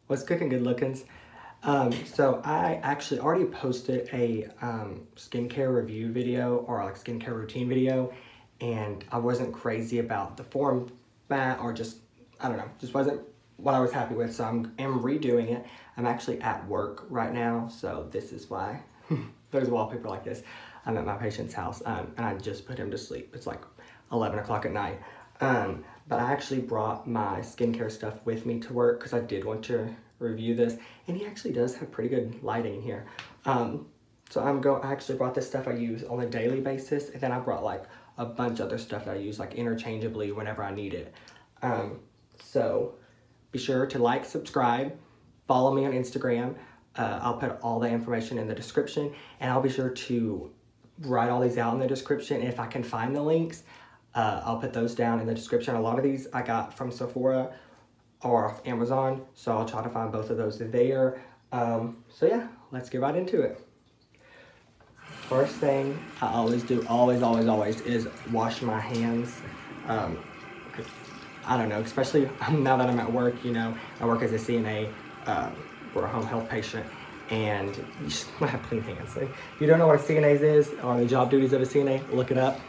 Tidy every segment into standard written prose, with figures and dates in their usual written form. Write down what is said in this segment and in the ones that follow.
What's cooking, good lookings? So I actually already posted a skincare review video or like skincare routine video, and I wasn't crazy about the format, or just, I don't know, just wasn't what I was happy with. So I'm redoing it. I'm actually at work right now, so this is why there's wallpaper like this. I'm at my patient's house, and I just put him to sleep. It's like 11 o'clock at night. But I actually brought my skincare stuff with me to work because I did want to review this, and he actually does have pretty good lighting in here. So I actually brought this stuff I use on a daily basis, and then I brought like a bunch of other stuff that I use like interchangeably whenever I need it. So be sure to like, subscribe, follow me on Instagram. I'll put all the information in the description, and I'll be sure to write all these out in the description. And if I can find the links, I'll put those down in the description. A lot of these I got from Sephora or off Amazon, so I'll try to find both of those there. So yeah, let's get right into it. First thing I always do, always, is wash my hands. I don't know, especially now that I'm at work, you know, I work as a CNA, or a home health patient, and you just want to have clean hands. If you don't know what a CNA is, or the job duties of a CNA, look it up.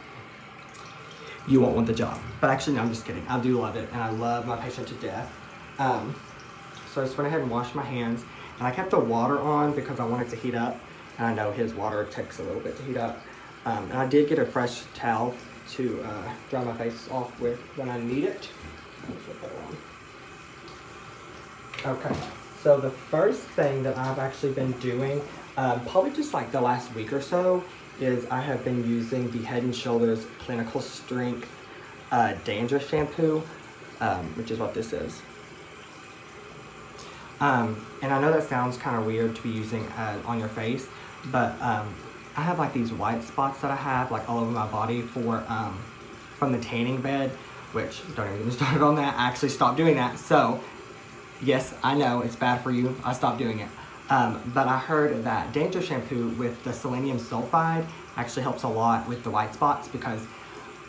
You won't want the job. But actually, no, I'm just kidding. I do love it, and I love my patient to death. So I just went ahead and washed my hands, and I kept the water on because I want it to heat up, and I know his water takes a little bit to heat up. And I did get a fresh towel to dry my face off with when I need it. Let me put that on. Okay, so the first thing that I've actually been doing, probably just like the last week or so, is I have been using the Head & Shoulders Clinical Strength Dandruff Shampoo, which is what this is. And I know that sounds kind of weird to be using on your face, but I have like these white spots that I have like all over my body from the tanning bed, which don't even get me started on that. I actually stopped doing that. So yes, I know it's bad for you. I stopped doing it. But I heard that dandruff shampoo with the selenium sulfide actually helps a lot with the white spots, because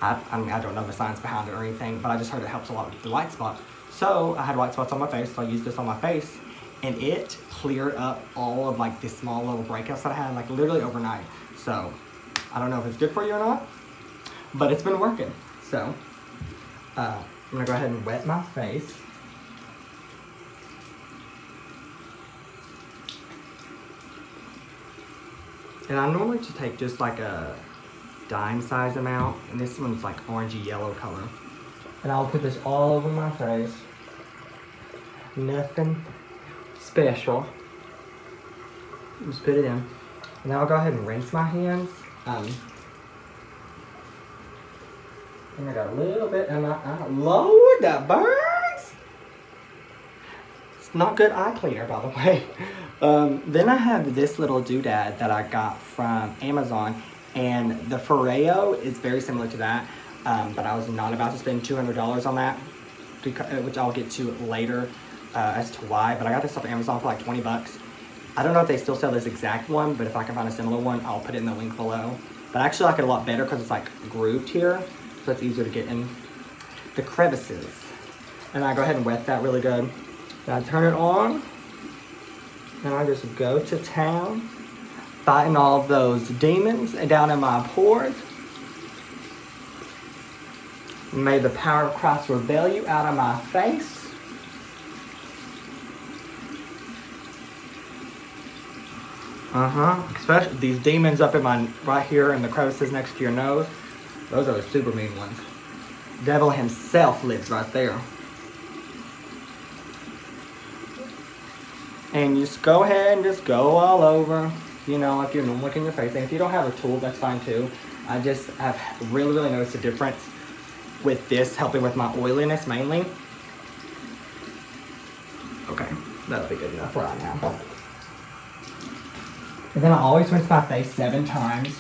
I mean, I don't know the science behind it or anything, but I just heard it helps a lot with the white spots. So I had white spots on my face, so I used this on my face, and it cleared up all of like the small little breakouts that I had, like literally overnight. So I don't know if it's good for you or not, but it's been working. So I'm gonna go ahead and wet my face. And I normally just take just like a dime size amount, and this one's like orangey yellow color. And I'll put this all over my face. Nothing special. Just put it in. And then I'll go ahead and rinse my hands. And I got a little bit, and Lord, that burns! It's not good eye cleaner, by the way. Then I have this little doodad that I got from Amazon, and the Foreo is very similar to that, but I was not about to spend $200 on that, which I'll get to later as to why, but I got this off Amazon for like 20 bucks. I don't know if they still sell this exact one, but if I can find a similar one, I'll put it in the link below. But I actually like it a lot better because it's like grooved here, so it's easier to get in the crevices. And I go ahead and wet that really good. Then I turn it on, and I just go to town, fighting all of those demons down in my pores. May the power of Christ rebel you out of my face. Especially these demons up in my, right here in the crevices next to your nose. Those are the super mean ones. Devil himself lives right there. And just go ahead and just go all over, you know, if you're normally in your face. And if you don't have a tool, that's fine too. I just have really noticed a difference with this, helping with my oiliness mainly. Okay, that'll be good enough right now. And then I always rinse my face 7 times,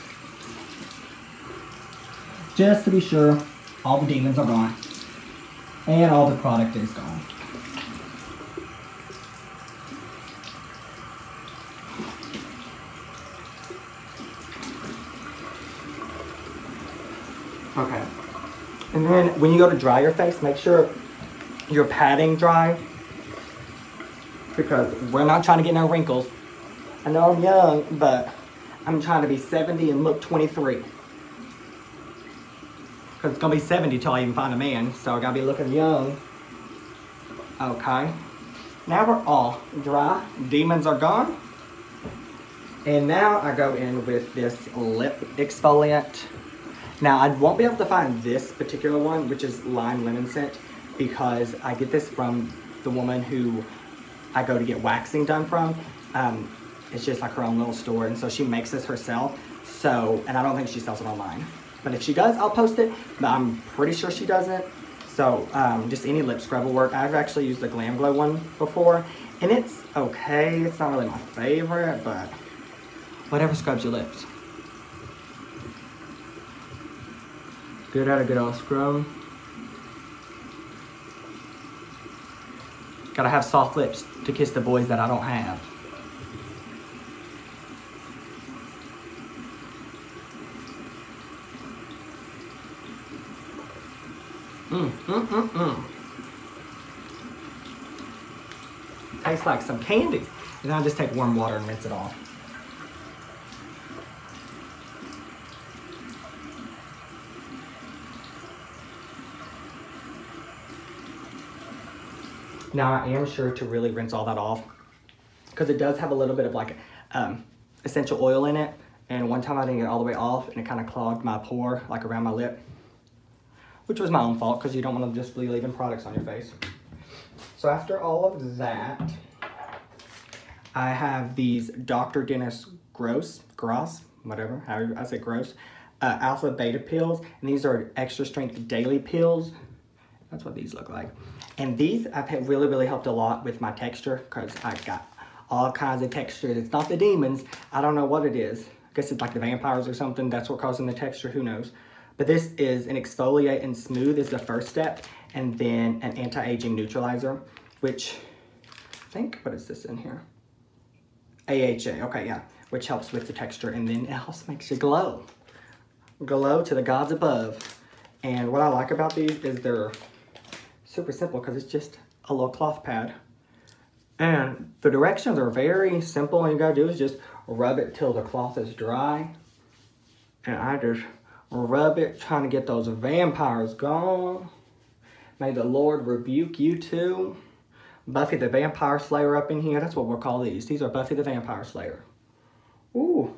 just to be sure all the demons are gone and all the product is gone. Okay. And then when you go to dry your face, make sure your padding dry. because we're not trying to get no wrinkles. I know I'm young, but I'm trying to be 70 and look 23. Because it's going to be 70 till I even find a man, so I got to be looking young. Okay. Now we're all dry. Demons are gone. And now I go in with this lip exfoliant. Now I won't be able to find this particular one, which is lime lemon scent, because I get this from the woman who I go to get waxing done from. It's just like her own little store, and so she makes this herself. So, and I don't think she sells it online. But if she does, I'll post it, but I'm pretty sure she doesn't. So just any lip scrub will work. I've actually used the GlamGlow one before, and it's okay. It's not really my favorite, but whatever scrubs your lips. Good at a good old scrub. Gotta have soft lips to kiss the boys that I don't have. Tastes like some candy. And then I just take warm water and rinse it off. Now I am sure to really rinse all that off, because it does have a little bit of like essential oil in it. And one time I didn't get it all the way off, and it kind of clogged my pore, like around my lip, which was my own fault, because you don't want to just be leaving products on your face. So after all of that, I have these Dr. Dennis Gross, whatever, however I say gross, alpha beta pills, and these are extra strength daily pills. That's what these look like. And these have really helped a lot with my texture, because I got all kinds of textures. It's not the demons. I don't know what it is. I guess it's like the vampires or something. That's what causing the texture. Who knows? But this is an exfoliate and smooth is the first step. And then an anti-aging neutralizer, which I think, what is this in here? AHA. Okay, yeah. Which helps with the texture. And then it also makes you glow. Glow to the gods above. And what I like about these is they're super simple, because it's just a little cloth pad. And the directions are very simple. All you gotta do is just rub it till the cloth is dry. And I just rub it, trying to get those vampires gone. May the Lord rebuke you too. Buffy the Vampire Slayer up in here. That's what we'll call these. These are Buffy the Vampire Slayer. Ooh.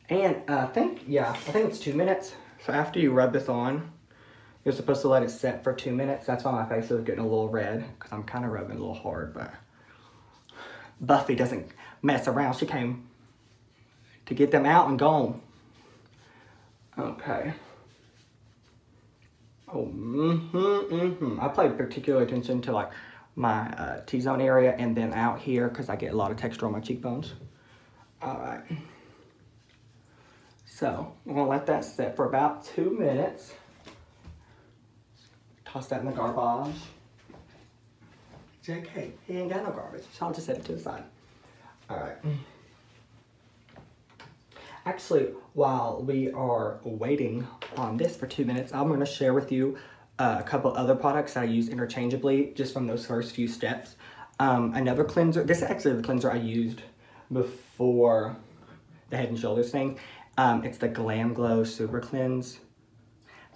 And I think it's 2 minutes. So after you rub this on, you're supposed to let it set for 2 minutes. That's why my face is getting a little red, because I'm kind of rubbing a little hard, but Buffy doesn't mess around. She came to get them out and gone. Okay. Oh, I pay particular attention to like my T-zone area, and then out here, because I get a lot of texture on my cheekbones. All right. So I'm gonna let that set for about 2 minutes. Toss that in the garbage. JK, he ain't got no garbage, so I'll just set it to the side. All right. Actually, while we are waiting on this for 2 minutes, I'm gonna share with you a couple other products that I use interchangeably just from those first few steps. Another cleanser, this is actually the cleanser I used before the Head and Shoulders thing. It's the GlamGlow SuperCleanse.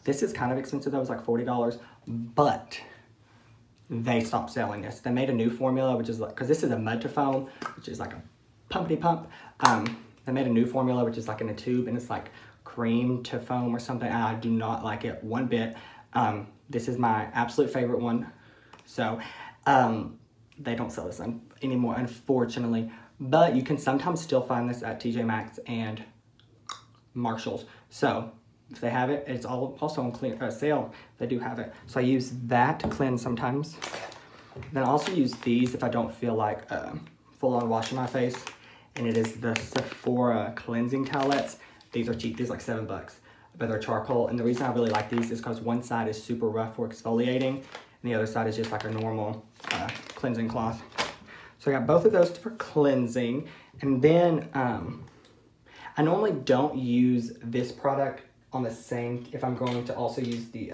This is kind of expensive though, it's like $40, but they stopped selling this. They made a new formula, which is like, because this is a mud to foam, which is like a pumpity pump. They made a new formula, which is like in a tube, and it's like cream to foam or something. And I do not like it one bit. This is my absolute favorite one. So they don't sell this anymore, unfortunately. But you can sometimes still find this at TJ Maxx and Marshall's. So if they have it, it's also on sale. They do have it. So I use that to cleanse sometimes. Then I also use these if I don't feel like full on washing my face. And it is the Sephora cleansing towelettes. These are cheap, these are like $7, but they're charcoal. And the reason I really like these is because one side is super rough for exfoliating, and the other side is just like a normal cleansing cloth. So I got both of those for cleansing. And then I normally don't use this product on the same, if I'm going to also use the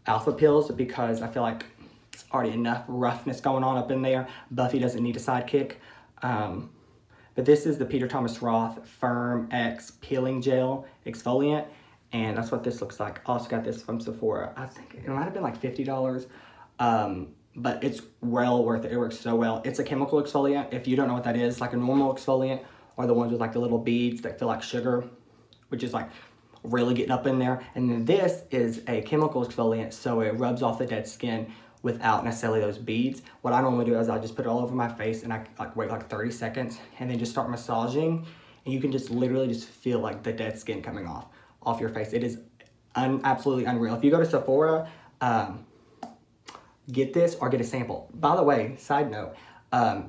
alpha pills, because I feel like It's already enough roughness going on up in there. Buffy doesn't need a sidekick. But this is the Peter Thomas Roth Firm X Peeling Gel Exfoliant. And that's what this looks like. I also got this from Sephora. I think it might have been like $50. But it's well worth it. It works so well. It's a chemical exfoliant. If you don't know what that is, like a normal exfoliant or the ones with like the little beads that feel like sugar, which is like really getting up in there. And then this is a chemical exfoliant, so it rubs off the dead skin without necessarily those beads. What I normally do is I just put it all over my face and I like wait like 30 seconds and then just start massaging, and you can just literally just feel like the dead skin coming off your face. It is absolutely unreal. If you go to Sephora, get this or get a sample. By the way, side note,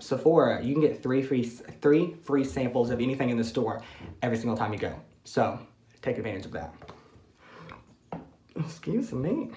Sephora, you can get three free samples of anything in the store every single time you go. So take advantage of that. Excuse me.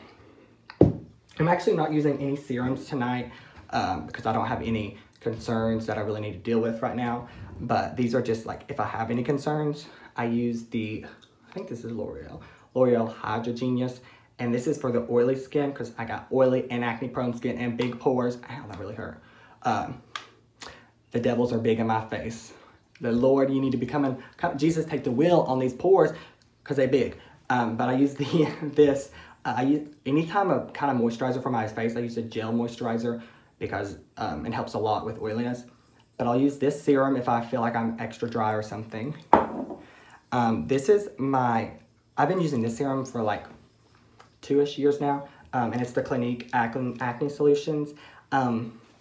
I'm actually not using any serums tonight because I don't have any concerns that I really need to deal with right now. But these are just like, if I have any concerns, I use the, I think this is L'Oreal Hydra Genius. And this is for the oily skin because I got oily and acne prone skin and big pores. Ow, that really hurt. The devils are big in my face. The Lord, you need to be coming. Jesus, take the wheel on these pores because they're big. But I use this. I use anytime a kind of moisturizer for my face. I use a gel moisturizer because it helps a lot with oiliness. But I'll use this serum if I feel like I'm extra dry or something. This is I've been using this serum for like 2-ish years now, and it's the Clinique acne solutions,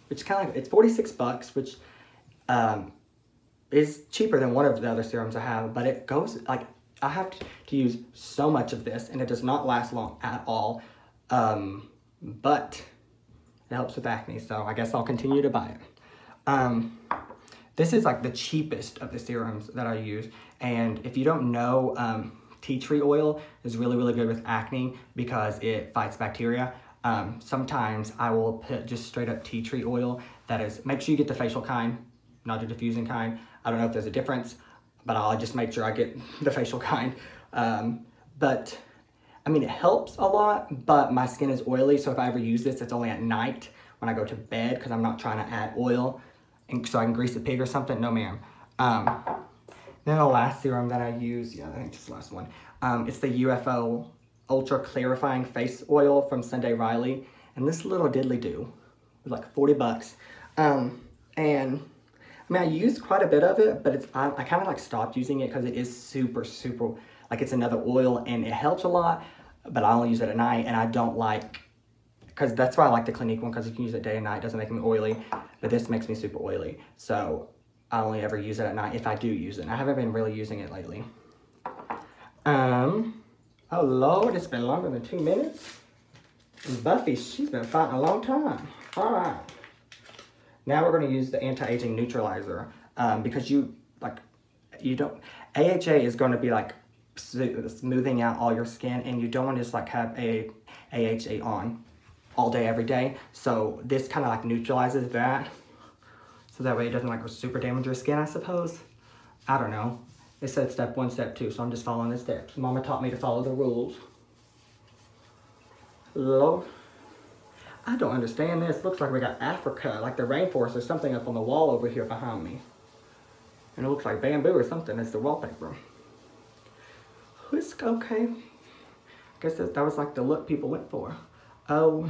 which kind of like, it's $46, which is cheaper than one of the other serums I have, but it goes like, I have to use so much of this and it does not last long at all, but it helps with acne, so I guess I'll continue to buy it. This is like the cheapest of the serums that I use, and if you don't know, tea tree oil is really, really good with acne because it fights bacteria. Sometimes I will put just straight up tea tree oil. That is, make sure you get the facial kind, not the diffusing kind. I don't know if there's a difference, but I'll just make sure I get the facial kind. But I mean, it helps a lot, but my skin is oily. So if I ever use this, it's only at night when I go to bed because I'm not trying to add oil and so I can grease a pig or something. No, ma'am. Then the last serum that I use, I think it's the last one. It's the UFO Ultra Clarifying Face Oil from Sunday Riley. And this little diddly-do was like $40. And I mean, I used quite a bit of it, but I kind of like stopped using it because it is super, like it's another oil and it helps a lot, but I only use it at night and I don't like, because that's why I like the Clinique one because you can use it day and night. It doesn't make me oily, but this makes me super oily. So I only ever use it at night if I do use it. I haven't been really using it lately. Oh Lord, it's been longer than 2 minutes. And Buffy, she's been fighting a long time. All right. Now we're gonna use the anti-aging neutralizer because AHA is gonna be like smoothing out all your skin and you don't want to just like have AHA on all day, every day. So this kind of like neutralizes that. So that way it doesn't like super damage your skin, I suppose. I don't know. It said step 1, step 2, so I'm just following the steps. Mama taught me to follow the rules. Lord. I don't understand this. Looks like we got Africa, like the rainforest or something up on the wall over here behind me. And it looks like bamboo or something as the wallpaper. It's okay. I guess that was like the look people went for. Oh,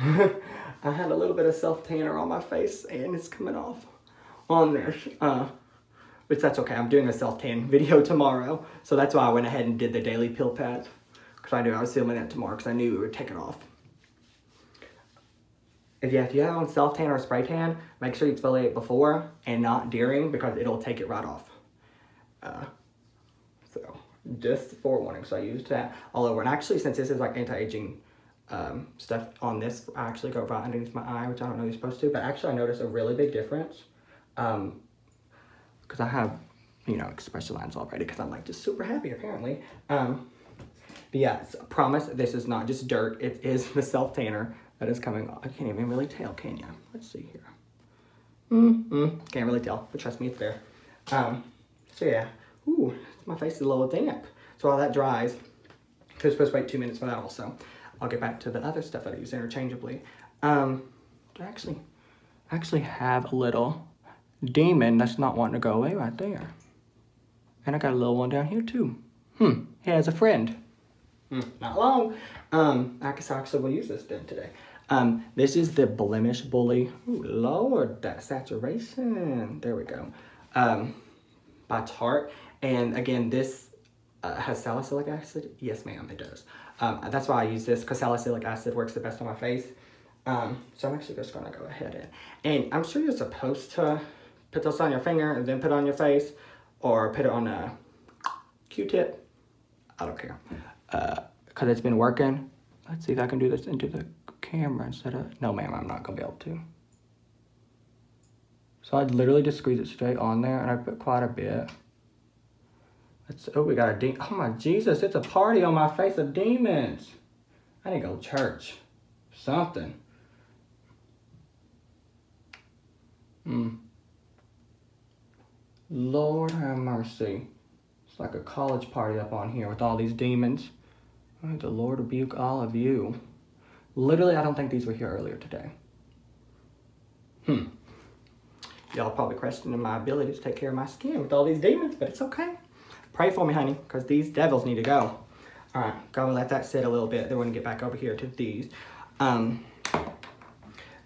I had a little bit of self-tanner on my face and it's coming off on this, which that's okay. I'm doing a self-tan video tomorrow, so that's why I went ahead and did the daily peel pads because I knew I was filming that tomorrow because I knew it would take it off. If you have on self-tan or spray tan, make sure you exfoliate before and not during because it'll take it right off. So just forewarning, so I used that all over. And actually, since this is like anti-aging stuff on this, I actually go right underneath my eye, which I don't know you're supposed to, but actually I noticed a really big difference. Because I have, expression lines already because I'm like just super happy apparently. But yeah, I promise this is not just dirt. It is the self-tanner that is coming off. I can't even really tell, can you? Let's see here. Can't really tell, but trust me, it's there. So yeah, ooh, my face is a little damp. So while that dries, because we're supposed to wait 2 minutes for that also, I'll get back to the other stuff that I use interchangeably. I actually have a little demon that's not wanting to go away right there. And I got a little one down here too. He has a friend. Not long. I guess I actually will use this then today. This is the Blemish Bully. Ooh, Lord, that saturation. There we go. By Tarte. And again, this has salicylic acid. Yes, ma'am, it does. That's why I use this, because salicylic acid works the best on my face. So I'm actually just gonna go ahead and I'm sure you're supposed to put this on your finger and then put it on your face, or put it on a Q-tip. I don't care, because it's been working. Let's see if I can do this into the camera instead of, no ma'am, I'm not gonna be able to. So I'd literally just squeeze it straight on there, and I put quite a bit. Oh, we got a demon. Oh my Jesus, it's a party on my face of demons. I need to go to church. Something. Lord have mercy. It's like a college party up on here with all these demons. May the Lord rebuke all of you. Literally, I don't think these were here earlier today. Y'all probably questioning my ability to take care of my skin with all these demons, but it's okay. Pray for me, honey, because these devils need to go. All right, go and let that sit a little bit. Then we're gonna get back over here to these. Cause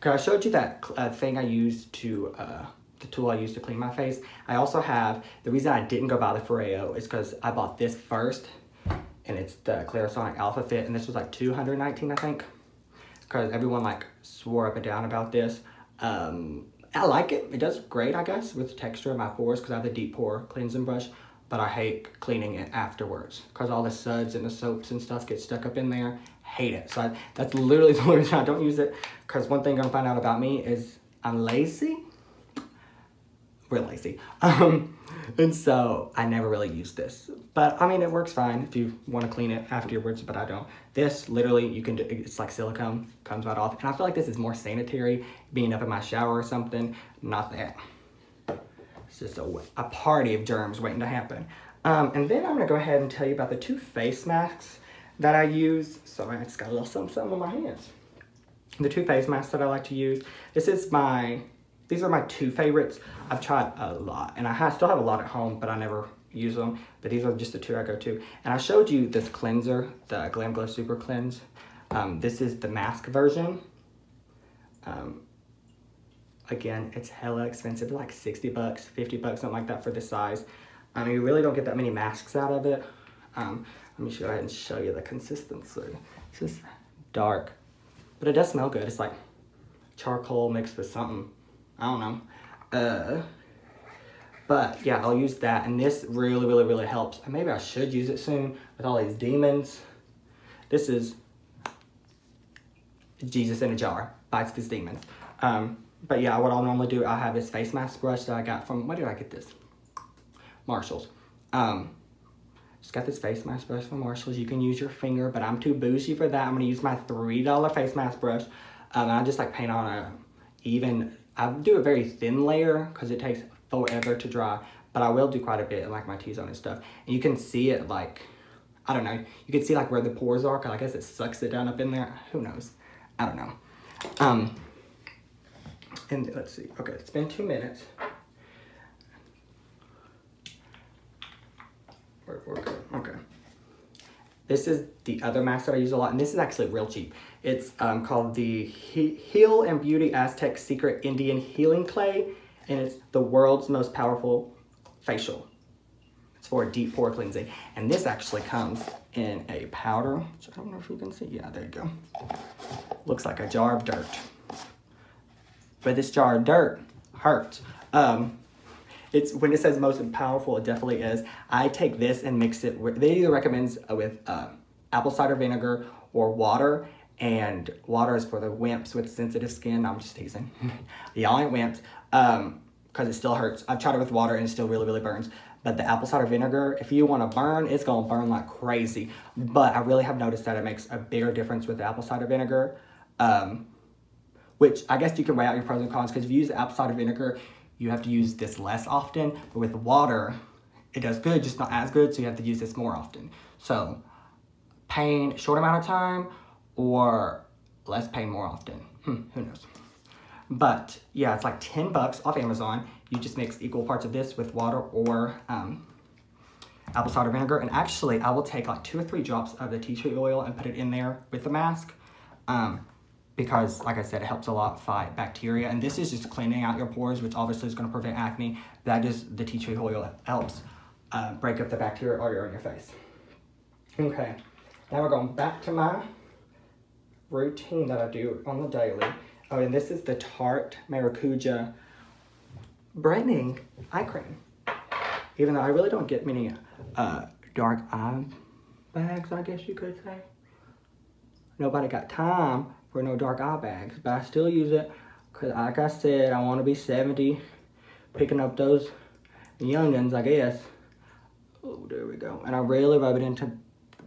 I showed you that thing I used to, the tool I used to clean my face. I also have, the reason I didn't go buy the Foreo is because I bought this first, and it's the Clarisonic Alpha Fit, and this was like $219, I think. Because everyone like swore up and down about this. I like it. It does great, I guess, with the texture of my pores, because I have the deep pore cleansing brush. But I hate cleaning it afterwards, because all the suds and the soaps and stuff get stuck up in there. Hate it. So that's literally the only reason I don't use it, because one thing you're gonna find out about me is I'm lazy. Real lazy. And so I never really use this. But I mean, it works fine if you want to clean it afterwards, but I don't. This literally, you can do, it's like silicone, comes right off. And I feel like this is more sanitary, being up in my shower or something. Not that. It's just a party of germs waiting to happen. And then I'm gonna go ahead and tell you about the 2 face masks that I use. Sorry, I just got a little something on my hands. The 2 face masks that I like to use. These are my 2 favorites. I've tried a lot, and I still have a lot at home, but I never use them. But these are just the 2 I go to. And I showed you this cleanser, the GlamGlow SuperCleanse. This is the mask version. Again, it's hella expensive, like 60 bucks, 50 bucks, something like that for this size. You really don't get that many masks out of it. Let me go ahead and show you the consistency. It's just dark, but it does smell good. It's like charcoal mixed with something, I don't know. But yeah, I'll use that, and this really helps. And maybe I should use it soon with all these demons. This is Jesus in a jar, bites these demons. But yeah, what I'll normally do, I have this face mask brush that I got from, where did I get this? Marshall's. Just got this face mask brush from Marshall's. You can use your finger, but I'm too bougie for that. I'm gonna use my $3 face mask brush. And I just like paint on I do a very thin layer because it takes forever to dry, but I will do quite a bit, like my T-zone and stuff. And you can see it like, I don't know, you can see like where the pores are, because I guess it sucks it down up in there. Who knows? I don't know. And let's see, okay, it's been 2 minutes. We're good, okay. This is the other mask that I use a lot, and this is actually real cheap. It's called the Heal and Beauty Aztec Secret Indian Healing Clay, and it's the world's most powerful facial. It's for deep pore cleansing. And this actually comes in a powder, which I don't know if you can see. Yeah, there you go. Looks like a jar of dirt. But this jar of dirt hurts. It's when it says most powerful, it definitely is. I take this and mix it with, they either recommends with apple cider vinegar or water. And water is for the wimps with sensitive skin. I'm just teasing. Y'all ain't wimps. Because it still hurts. I've tried it with water and it still really burns. But the apple cider vinegar, if you want to burn, it's going to burn like crazy. But I really have noticed that it makes a bigger difference with the apple cider vinegar. Which I guess you can weigh out your pros and cons, because if you use apple cider vinegar, you have to use this less often. But with water, it does good, just not as good, so you have to use this more often. So pain, short amount of time, or less pain more often. Who knows? But yeah, it's like 10 bucks off Amazon. You just mix equal parts of this with water or apple cider vinegar. And actually, I will take like 2 or 3 drops of the tea tree oil and put it in there with the mask. Because, like I said, it helps a lot fight bacteria. And this is just cleaning out your pores, which obviously is going to prevent acne. That is, the tea tree oil helps break up the bacteria already on your face. Okay, now we're going back to my routine that I do on the daily. Oh, and this is the Tarte Maracuja Brightening Eye Cream. Even though I really don't get many dark eye bags, I guess you could say. Nobody got time for no dark eye bags, but I still use it because, like I said, I want to be 70, picking up those youngins, I guess. Oh, there we go. And I really rub it into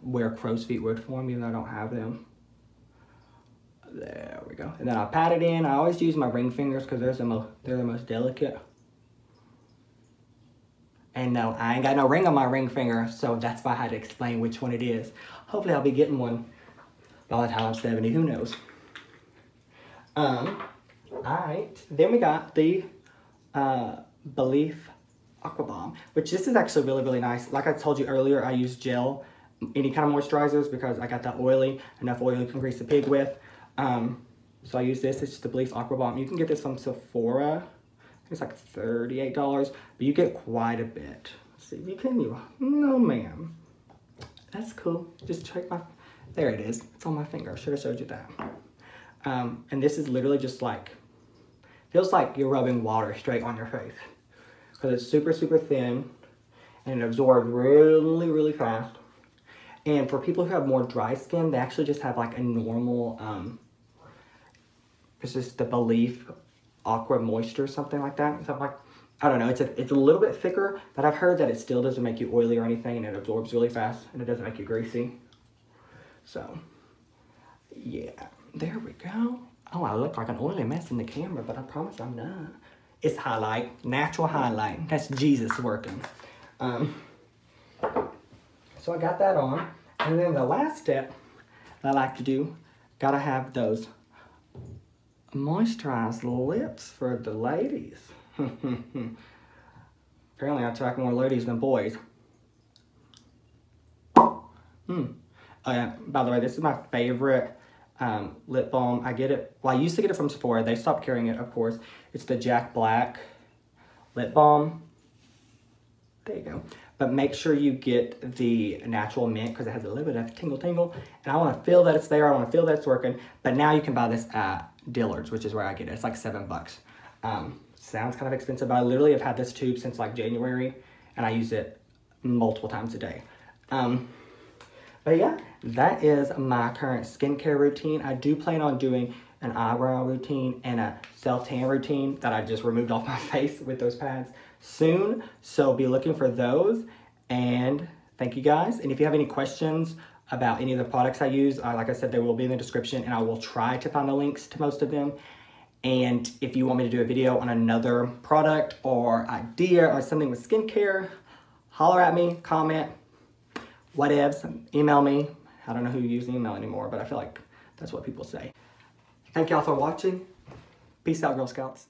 where crow's feet would form, even though I don't have them. There we go. And then I pat it in. I always use my ring fingers because they're the most delicate. And no, I ain't got no ring on my ring finger, so that's why I had to explain which one it is. Hopefully I'll be getting one by the time I'm 70, who knows. Alright, then we got the Belif Aqua Bomb, which this is actually really, really nice. Like I told you earlier, I use gel, any kind of moisturizers, because I got that oily, enough oil you can grease the pig with. So I use this. It's just the Belif Aqua Bomb. You can get this from Sephora. It's like $38, but you get quite a bit. Let's see, you can you? No, ma'am. That's cool. Just check my, there it is. It's on my finger. I should have showed you that. And this is literally just like, feels like you're rubbing water straight on your face. Because it's super, super thin, and it absorbs really, really fast. And for people who have more dry skin, they actually just have like a normal, it's just the Belif Aqua Moisture, something like that. Something like, I don't know, it's a little bit thicker, but I've heard that it still doesn't make you oily or anything, and it absorbs really fast, and it doesn't make you greasy. So, yeah, there we go. Oh, I look like an oily mess in the camera, but I promise I'm not. It's highlight, natural highlight. That's Jesus working. So I got that on. And then the last step that I like to do, gotta have those moisturized lips for the ladies. Apparently I attract more ladies than boys. Oh yeah, by the way, this is my favorite lip balm. I get it, well, I used to get it from Sephora. They stopped carrying it, of course. It's the Jack Black lip balm. There you go. But make sure you get the natural mint because it has a little bit of tingle. And I want to feel that it's there. I want to feel that it's working. But now you can buy this at Dillard's, which is where I get it. It's like $7. Sounds kind of expensive, but I literally have had this tube since like January, and I use it multiple times a day. But yeah, that is my current skincare routine. I do plan on doing an eyebrow routine and a self-tan routine that I just removed off my face with those pads soon. So be looking for those. And thank you guys. And if you have any questions about any of the products I use, like I said, they will be in the description, and I will try to find the links to most of them. And if you want me to do a video on another product or idea or something with skincare, holler at me, comment, whatevs, email me. I don't know who uses email anymore, but I feel like that's what people say. Thank y'all for watching. Peace out, Girl Scouts.